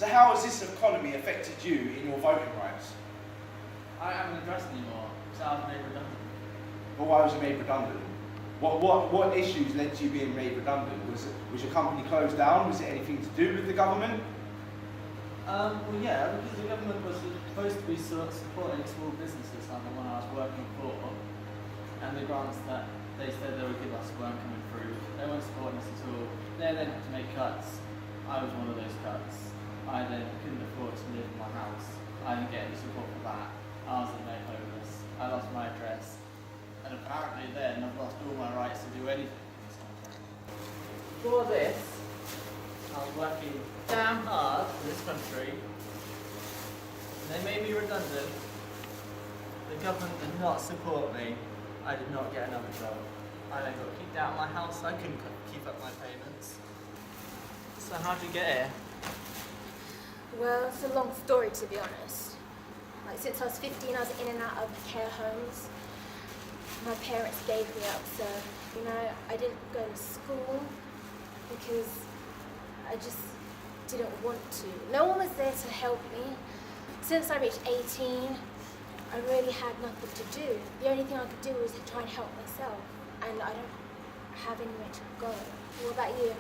So how has this economy affected you in your voting rights? I haven't addressed anymore, so I was made redundant. But why was you made redundant? What issues led to you being made redundant? Was your company closed down? Was it anything to do with the government? Well, yeah, because the government was supposed to be supporting small businesses like the one I was working for, and the grants that they said they would give us weren't coming through. They weren't supporting us at all. They then had to make cuts. I was one of those cuts. I then couldn't afford to live in my house. I didn't get any support for that. I was made homeless. I lost my address. And apparently then I've lost all my rights to do anything in this country. For this, I was working damn hard for this country. And they made me redundant. The government did not support me. I did not get another job. I then got kicked out of my house. I couldn't keep up my payments. So how did you get here? Well, it's a long story, to be honest. Like, since I was 15, I was in and out of care homes. My parents gave me up, so, you know, I didn't go to school because I just didn't want to. No one was there to help me. Since I reached 18, I really had nothing to do. The only thing I could do was to try and help myself, and I don't have anywhere to go. What about you?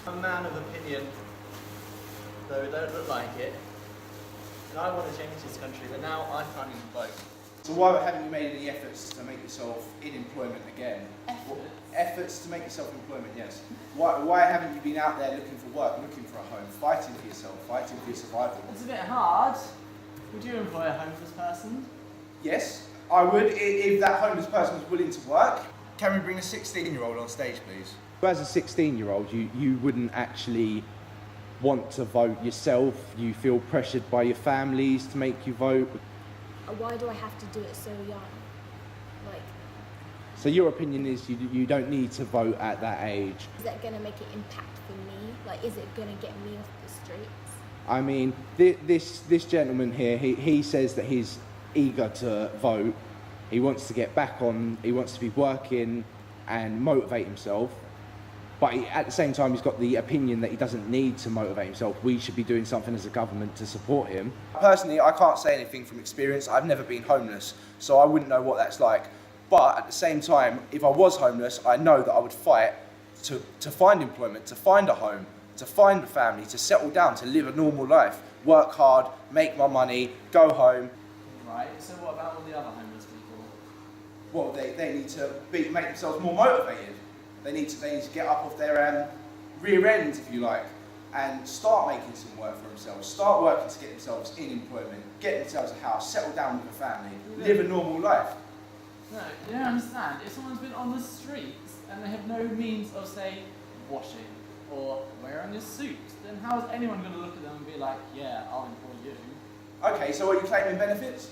I'm a man of opinion, though it don't look like it. And I want to change this country, but now I can't even vote. So why haven't you made any efforts to make yourself in employment again? Efforts? Efforts to make yourself in employment, yes. Why haven't you been out there looking for work, looking for a home, fighting for yourself, fighting for your survival? It's a bit hard. Would you employ a homeless person? Yes, I would, if that homeless person was willing to work. Can we bring a 16-year-old on stage, please? As a 16-year-old, you wouldn't actually want to vote yourself. You feel pressured by your families to make you vote. Why do I have to do it so young? Like, So your opinion is you don't need to vote at that age? is that going to make an impact for me? Like, is it going to get me off the streets? I mean, this gentleman here, he says that he's eager to vote. He wants to get back on, he wants to be working and motivate himself. But at the same time, he's got the opinion that he doesn't need to motivate himself. We should be doing something as a government to support him. Personally, I can't say anything from experience. I've never been homeless, so I wouldn't know what that's like. But at the same time, if I was homeless, I know that I would fight to find employment, to find a home, to find a family, to settle down, to live a normal life, work hard, make my money, go home. Right, so what about all the other homeless people? Well, they need to make themselves more motivated. They need to get up off their rear end, if you like, and start making some work for themselves. Start working to get themselves in employment, get themselves a house, settle down with a family, live a normal life. No, you don't understand. If someone's been on the streets and they have no means of, say, washing or wearing a suit, then how is anyone going to look at them and be like, yeah, I'll employ you? Okay, so are you claiming benefits?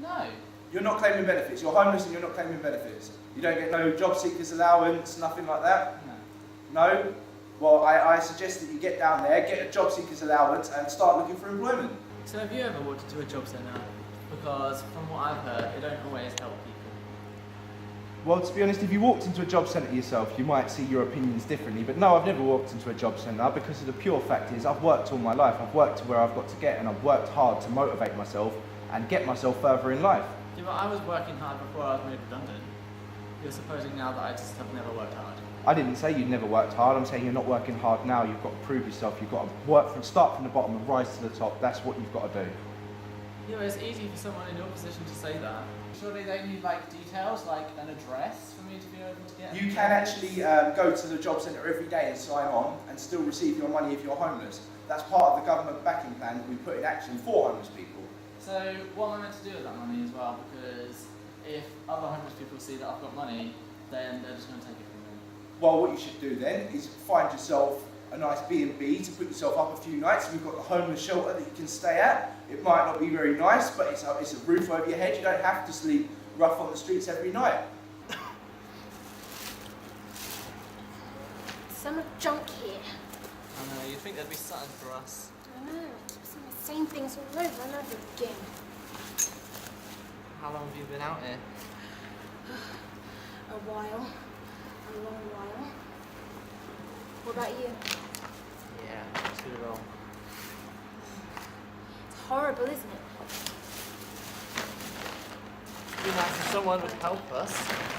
No. You're not claiming benefits. You're homeless and you're not claiming benefits. You don't get no job seekers allowance, nothing like that? No. No? Well, I suggest that you get down there, get a job seekers allowance and start looking for employment. So have you ever walked into a job centre? Because from what I've heard, it don't always help people. Well, to be honest, if you walked into a job centre yourself, you might see your opinions differently. But no, I've never walked into a job centre because the pure fact is I've worked all my life. I've worked to where I've got to get, and I've worked hard to motivate myself and get myself further in life. Yeah, but I was working hard before I was made redundant. You're supposing now that I just have never worked hard. I didn't say you'd never worked hard. I'm saying you're not working hard now. You've got to prove yourself. You've got to start from the bottom and rise to the top. That's what you've got to do. Yeah, but it's easy for someone in your position to say that. Surely they need like details, like an address for me to be able to get. You can actually go to the job centre every day and sign on and still receive your money if you're homeless. That's part of the government backing plan that we put in action for homeless people. So what am I meant to do with that money as well? Because if other homeless people see that I've got money, then they're just going to take it from me. Well, what you should do then is find yourself a nice B&B to put yourself up a few nights. We've got the homeless shelter that you can stay at. It might not be very nice, but it's a roof over your head. You don't have to sleep rough on the streets every night. So much junk here. I know, you'd think there'd be something for us. I know, I keep seeing the same things all over and over again. How long have you been out here? A while. A long while. What about you? Yeah, too long. horrible, isn't it? It'd be nice if someone would help us.